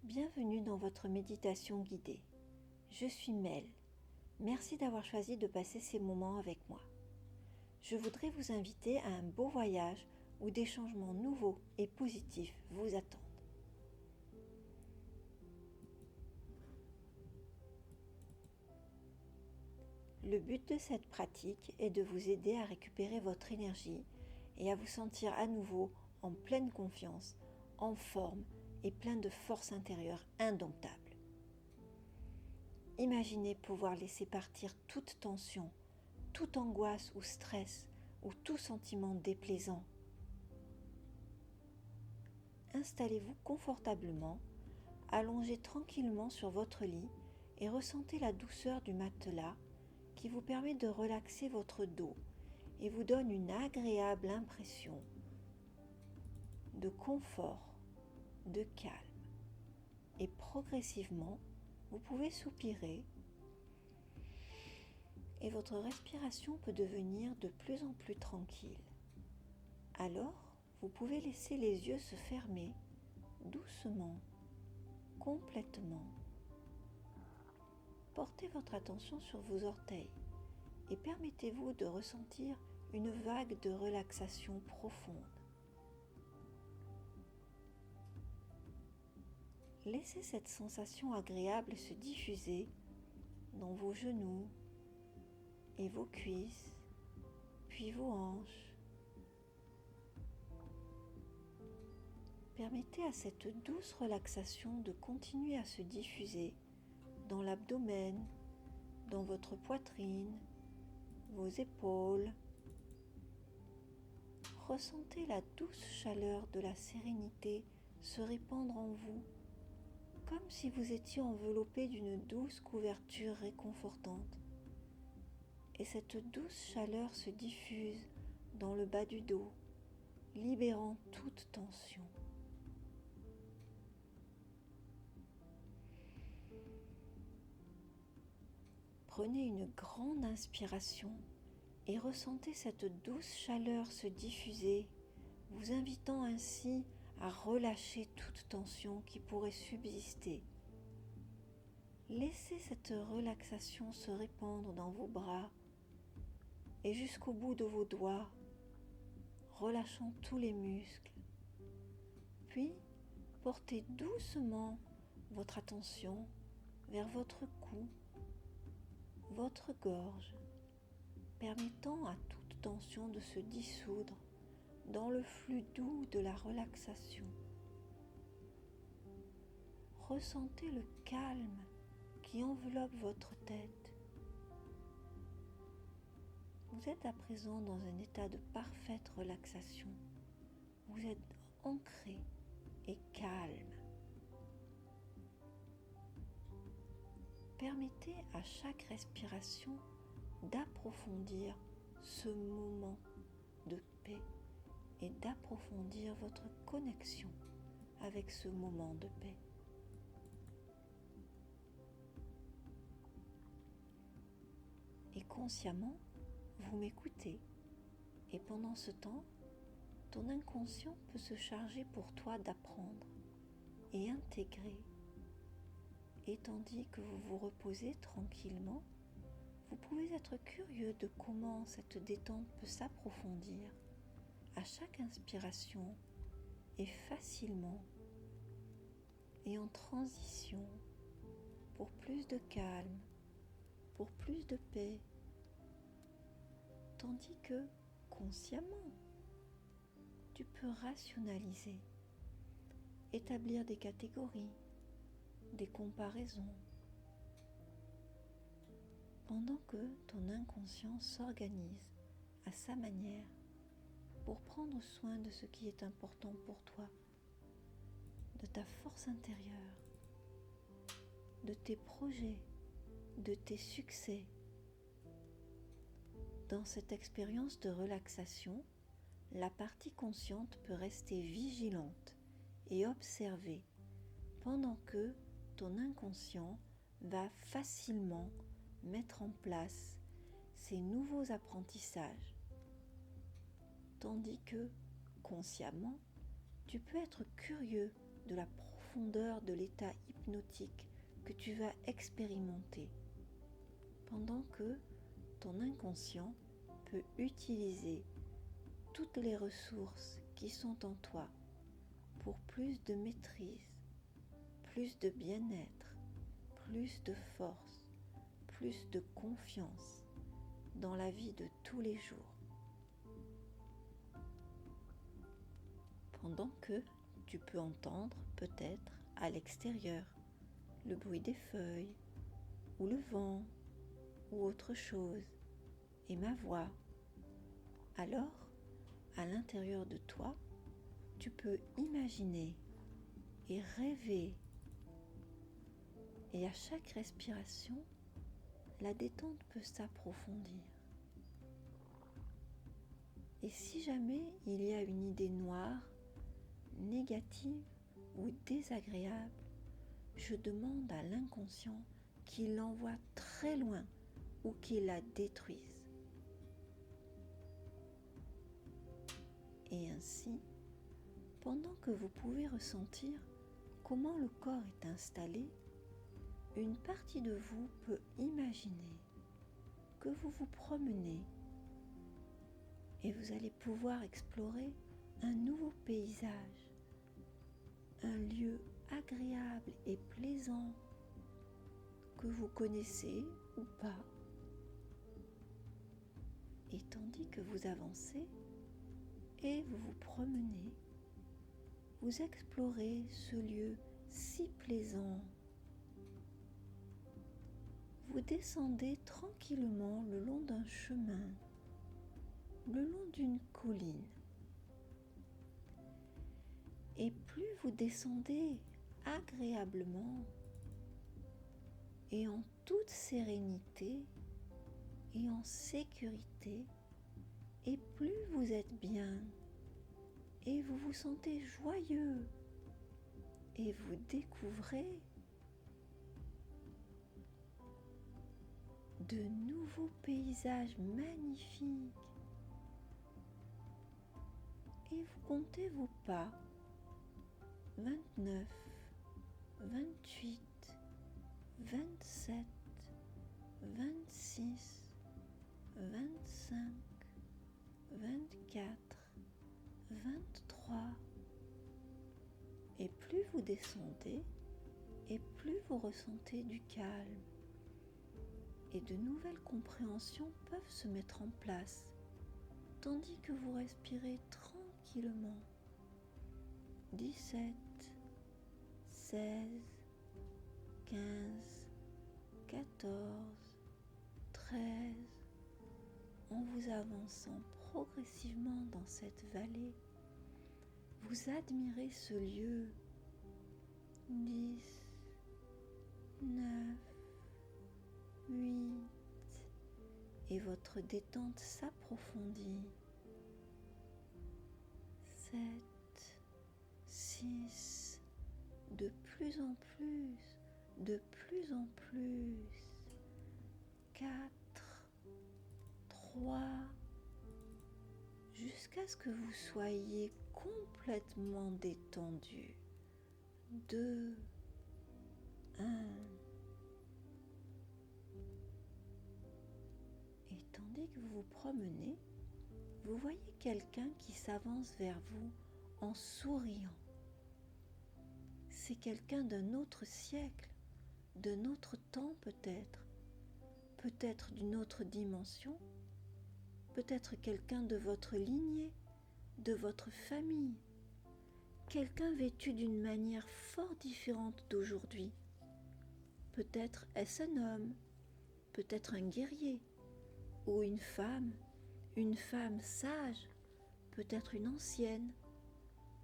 Bienvenue dans votre méditation guidée. Je suis Mel. Merci d'avoir choisi de passer ces moments avec moi. Je voudrais vous inviter à un beau voyage où des changements nouveaux et positifs vous attendent. Le but de cette pratique est de vous aider à récupérer votre énergie et à vous sentir à nouveau en pleine confiance, en forme et plein de force intérieure indomptable. Imaginez pouvoir laisser partir toute tension, toute angoisse ou stress ou tout sentiment déplaisant. Installez-vous confortablement, allongez tranquillement sur votre lit et ressentez la douceur du matelas qui vous permet de relaxer votre dos et vous donne une agréable impression de confort, de calme. Et progressivement, vous pouvez soupirer et votre respiration peut devenir de plus en plus tranquille. Alors, vous pouvez laisser les yeux se fermer doucement, complètement. Portez votre attention sur vos orteils et permettez-vous de ressentir une vague de relaxation profonde. Laissez cette sensation agréable se diffuser dans vos genoux et vos cuisses, puis vos hanches. Permettez à cette douce relaxation de continuer à se diffuser dans l'abdomen, dans votre poitrine, vos épaules. Ressentez la douce chaleur de la sérénité se répandre en vous, comme si vous étiez enveloppé d'une douce couverture réconfortante. Et cette douce chaleur se diffuse dans le bas du dos, libérant toute tension. Prenez une grande inspiration et ressentez cette douce chaleur se diffuser, vous invitant ainsi à relâcher toute tension qui pourrait subsister. Laissez cette relaxation se répandre dans vos bras et jusqu'au bout de vos doigts, relâchant tous les muscles. Puis, portez doucement votre attention vers votre cou, votre gorge, permettant à toute tension de se dissoudre dans le flux doux de la relaxation. Ressentez le calme qui enveloppe votre tête. Vous êtes à présent dans un état de parfaite relaxation. Vous êtes ancré et calme. Permettez à chaque respiration d'approfondir ce moment de paix et d'approfondir votre connexion avec ce moment de paix. Et consciemment, vous m'écoutez. Et pendant ce temps, ton inconscient peut se charger pour toi d'apprendre et intégrer. Et tandis que vous vous reposez tranquillement, vous pouvez être curieux de comment cette détente peut s'approfondir à chaque inspiration et facilement et en transition pour plus de calme, pour plus de paix, tandis que consciemment, tu peux rationaliser, établir des catégories, des comparaisons, pendant que ton inconscient s'organise à sa manière pour prendre soin de ce qui est important pour toi, de ta force intérieure, de tes projets, de tes succès. Dans cette expérience de relaxation, la partie consciente peut rester vigilante et observer pendant que ton inconscient va facilement mettre en place ces nouveaux apprentissages, tandis que, consciemment, tu peux être curieux de la profondeur profondeur de l'état hypnotique que tu vas expérimenter, pendant que ton inconscient peut utiliser toutes les ressources qui sont en toi pour plus de maîtrise, plus de bien-être, plus de force, plus de confiance dans la vie de tous les jours. Pendant que tu peux entendre peut-être à l'extérieur le bruit des feuilles ou le vent ou autre chose et ma voix. Alors, à l'intérieur de toi, tu peux imaginer et rêver. Et à chaque respiration, la détente peut s'approfondir. Et si jamais il y a une idée noire, négative ou désagréable, je demande à l'inconscient qu'il l'envoie très loin ou qu'il la détruise. Et ainsi, pendant que vous pouvez ressentir comment le corps est installé, une partie de vous peut imaginer que vous vous promenez et vous allez pouvoir explorer un nouveau paysage, un lieu agréable et plaisant que vous connaissez ou pas. Et tandis que vous avancez et vous vous promenez, vous explorez ce lieu si plaisant. Vous descendez tranquillement le long d'un chemin, le long d'une colline. Et plus vous descendez agréablement et en toute sérénité et en sécurité, et plus vous êtes bien et vous vous sentez joyeux et vous découvrez de nouveaux paysages magnifiques. Et vous comptez vos pas, 29, 28, 27, 26, 25, 24, 23. Et plus vous descendez, et plus vous ressentez du calme. Et de nouvelles compréhensions peuvent se mettre en place, tandis que vous respirez tranquillement. 17, 16, 15, 14, 13, en vous avançant progressivement dans cette vallée, vous admirez ce lieu. 10, 9, 8, et votre détente s'approfondit. 7, 6, de plus en plus, de plus en plus. 4, 3, jusqu'à ce que vous soyez complètement détendu. 2, 1. Et tandis que vous vous promenez, vous voyez quelqu'un qui s'avance vers vous en souriant. C'est quelqu'un d'un autre siècle, d'un autre temps peut-être d'une autre dimension, peut-être quelqu'un de votre lignée, de votre famille, quelqu'un vêtu d'une manière fort différente d'aujourd'hui. Peut-être est-ce un homme, peut-être un guerrier, ou une femme sage, peut-être une ancienne,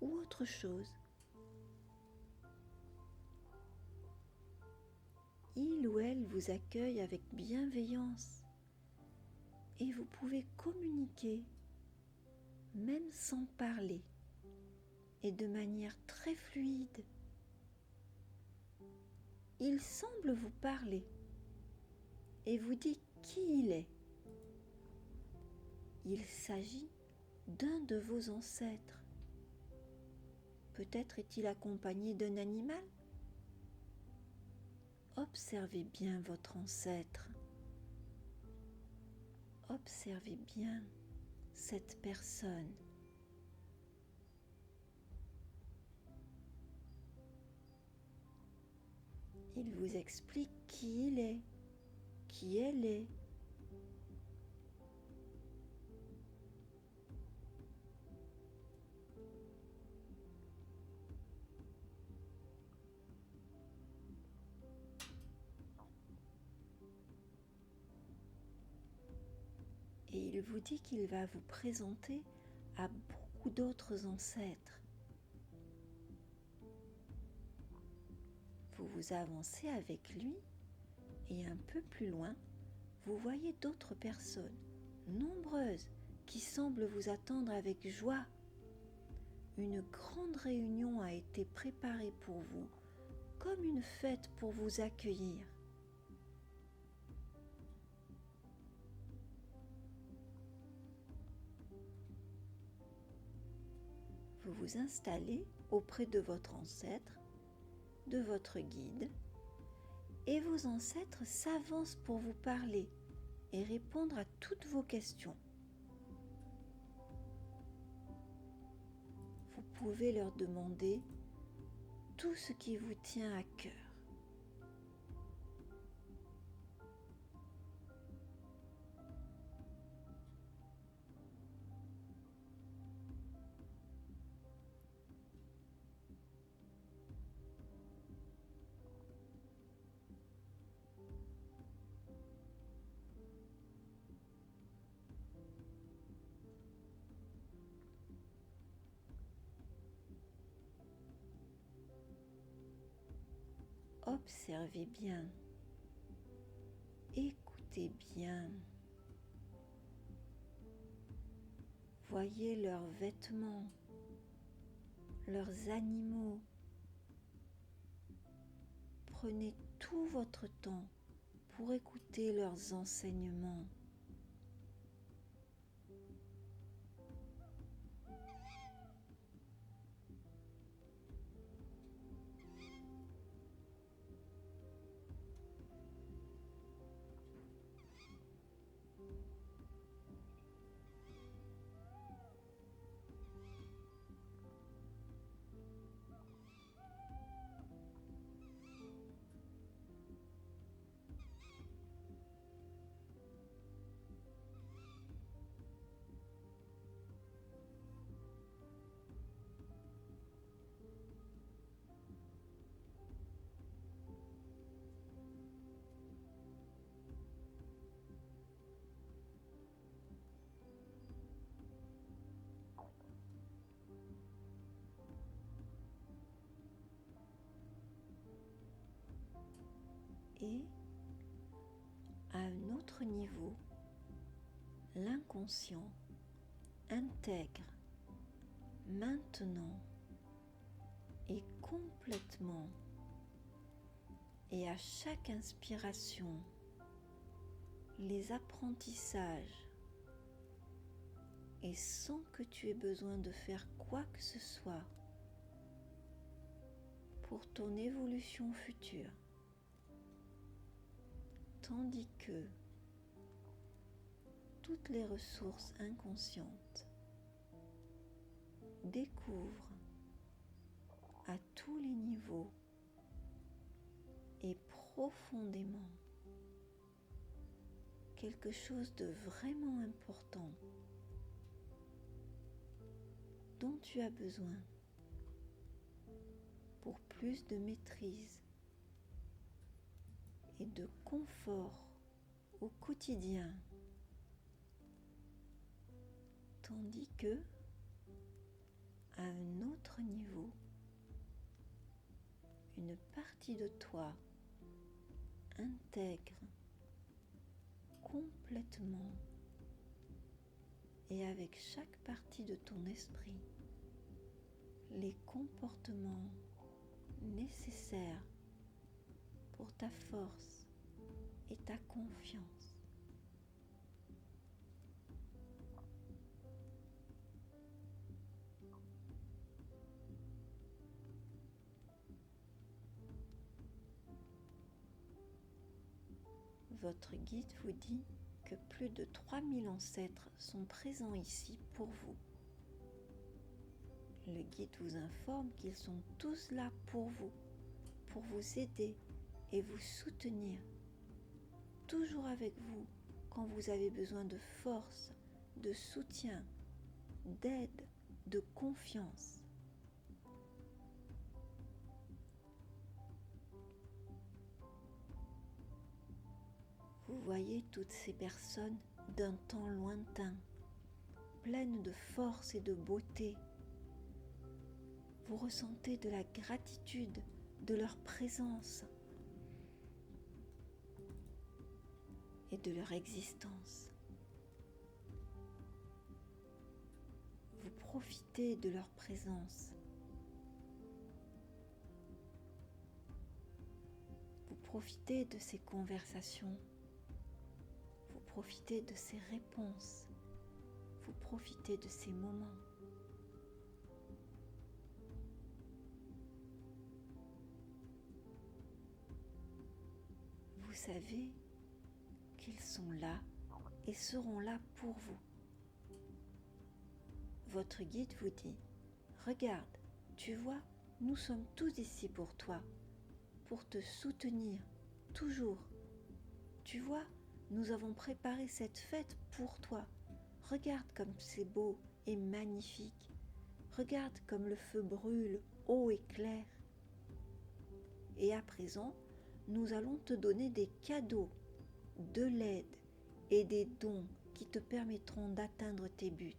ou autre chose. Il ou elle vous accueille avec bienveillance et vous pouvez communiquer, même sans parler, et de manière très fluide. Il semble vous parler et vous dit qui il est. Il s'agit d'un de vos ancêtres, Peut-être est-il accompagné d'un animal. Observez bien votre ancêtre. Observez bien cette personne. Il vous explique qui il est, qui elle est. Et il vous dit qu'il va vous présenter à beaucoup d'autres ancêtres. Vous vous avancez avec lui et un peu plus loin, vous voyez d'autres personnes, nombreuses, qui semblent vous attendre avec joie. Une grande réunion a été préparée pour vous, comme une fête pour vous accueillir. Vous vous installez auprès de votre ancêtre, de votre guide, et vos ancêtres s'avancent pour vous parler et répondre à toutes vos questions. Vous pouvez leur demander tout ce qui vous tient à cœur. Observez bien, écoutez bien, voyez leurs vêtements, leurs animaux. Prenez tout votre temps pour écouter leurs enseignements. Et à un autre niveau, l'inconscient intègre maintenant et complètement et à chaque inspiration les apprentissages et sans que tu aies besoin de faire quoi que ce soit pour ton évolution future. Tandis que toutes les ressources inconscientes découvrent à tous les niveaux et profondément quelque chose de vraiment important dont tu as besoin pour plus de maîtrise et de confort au quotidien, tandis que, à un autre niveau, une partie de toi intègre complètement et avec chaque partie de ton esprit les comportements nécessaires pour ta force et ta confiance. Votre guide vous dit que plus de 3000 ancêtres sont présents ici pour vous. Le guide vous informe qu'ils sont tous là pour vous aider et vous soutenir, toujours avec vous quand vous avez besoin de force, de soutien, d'aide, de confiance. Vous voyez toutes ces personnes d'un temps lointain, pleines de force et de beauté. Vous ressentez de la gratitude de leur présence et de leur existence. Vous profitez de leur présence. Vous profitez de ces conversations. Vous profitez de ces réponses. Vous profitez de ces moments. Vous savez qu'ils sont là et seront là pour vous. Votre guide vous dit, regarde, tu vois, nous sommes tous ici pour toi, pour te soutenir, toujours. Tu vois, nous avons préparé cette fête pour toi. Regarde comme c'est beau et magnifique. Regarde comme le feu brûle haut et clair. Et à présent, nous allons te donner des cadeaux, de l'aide et des dons qui te permettront d'atteindre tes buts.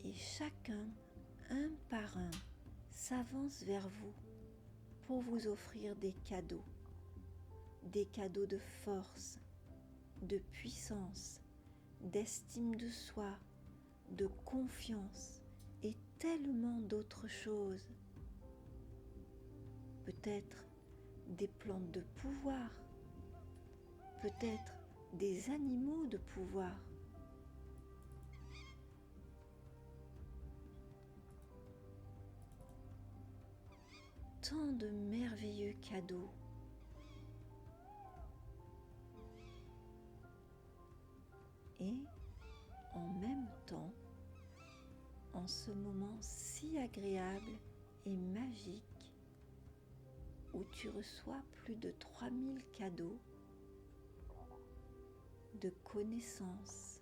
Et chacun, un par un, s'avance vers vous pour vous offrir des cadeaux de force, de puissance, d'estime de soi, de confiance et tellement d'autres choses. Peut-être des plantes de pouvoir, peut-être des animaux de pouvoir. Tant de merveilleux cadeaux. Et en même temps, en ce moment si agréable et magique, où tu reçois plus de 3000 cadeaux de connaissances,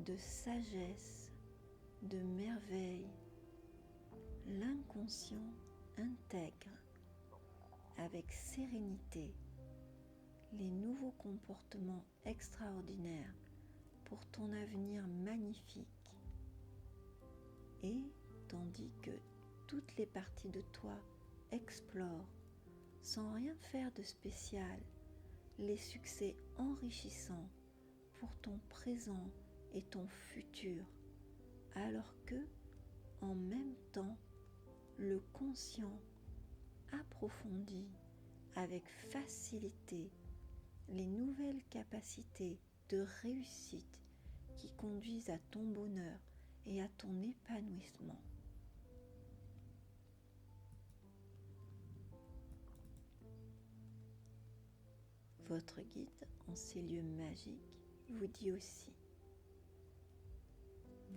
de sagesse, de merveille, l'inconscient intègre avec sérénité les nouveaux comportements extraordinaires pour ton avenir magnifique. Et tandis que toutes les parties de toi explorent sans rien faire de spécial les succès enrichissants pour ton présent et ton futur, alors que, en même temps, le conscient approfondit avec facilité les nouvelles capacités de réussite qui conduisent à ton bonheur et à ton épanouissement. Votre guide en ces lieux magiques vous dit aussi,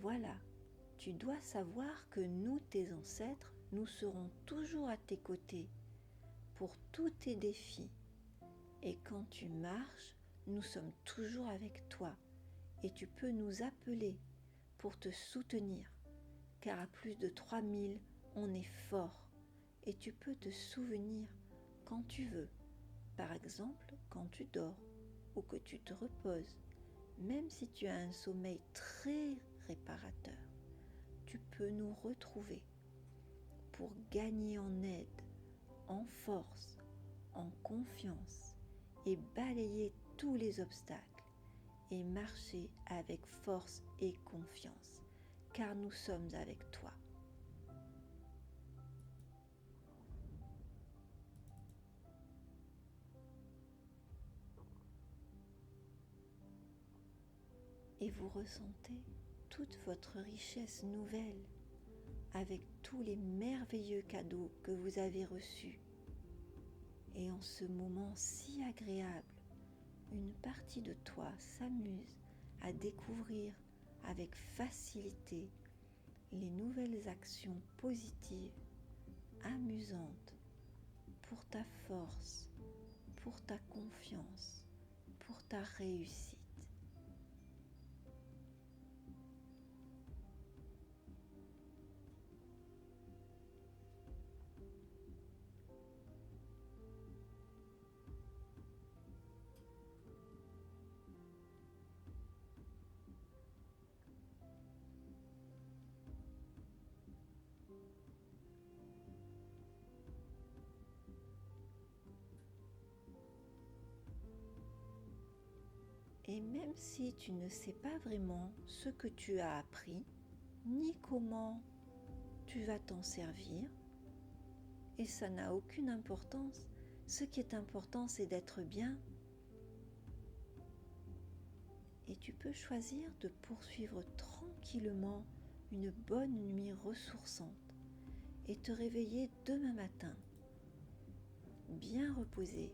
voilà, tu dois savoir que nous, tes ancêtres, nous serons toujours à tes côtés pour tous tes défis. Et quand tu marches, nous sommes toujours avec toi et tu peux nous appeler pour te soutenir, car à plus de 3000, on est fort et tu peux te souvenir quand tu veux, par exemple quand tu dors ou que tu te reposes, même si tu as un sommeil très réparateur, tu peux nous retrouver pour gagner en aide, en force, en confiance et balayer tous les obstacles et marcher avec force et confiance, car nous sommes avec toi. Et vous ressentez toute votre richesse nouvelle avec tous les merveilleux cadeaux que vous avez reçus. Et en ce moment si agréable, une partie de toi s'amuse à découvrir avec facilité les nouvelles actions positives, amusantes, pour ta force, pour ta confiance, pour ta réussite. Et même si tu ne sais pas vraiment ce que tu as appris, ni comment tu vas t'en servir, et ça n'a aucune importance, ce qui est important c'est d'être bien. Et tu peux choisir de poursuivre tranquillement une bonne nuit ressourçante et te réveiller demain matin, bien reposé,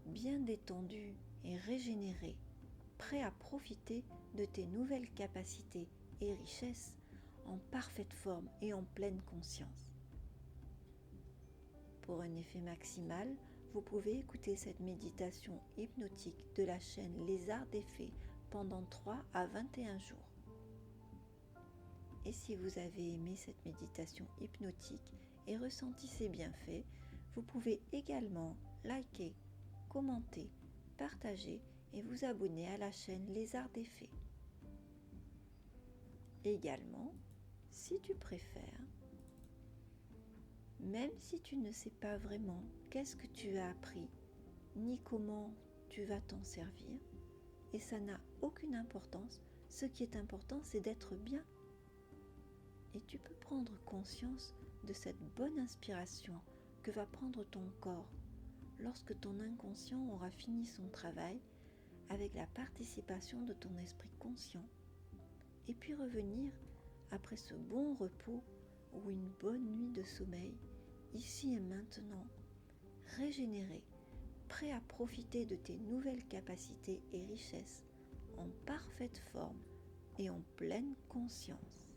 bien détendu et régénéré, prêt à profiter de tes nouvelles capacités et richesses en parfaite forme et en pleine conscience. Pour un effet maximal, vous pouvez écouter cette méditation hypnotique de la chaîne Les Arts des Fées pendant 3 à 21 jours. Et si vous avez aimé cette méditation hypnotique et ressenti ses bienfaits, vous pouvez également liker, commenter, partager et vous abonner à la chaîne Les Arts des Fées. Également, si tu préfères, même si tu ne sais pas vraiment qu'est-ce que tu as appris, ni comment tu vas t'en servir, et ça n'a aucune importance, ce qui est important c'est d'être bien. Et tu peux prendre conscience de cette bonne inspiration que va prendre ton corps lorsque ton inconscient aura fini son travail avec la participation de ton esprit conscient, et puis revenir après ce bon repos ou une bonne nuit de sommeil, ici et maintenant, régénéré, prêt à profiter de tes nouvelles capacités et richesses en parfaite forme et en pleine conscience.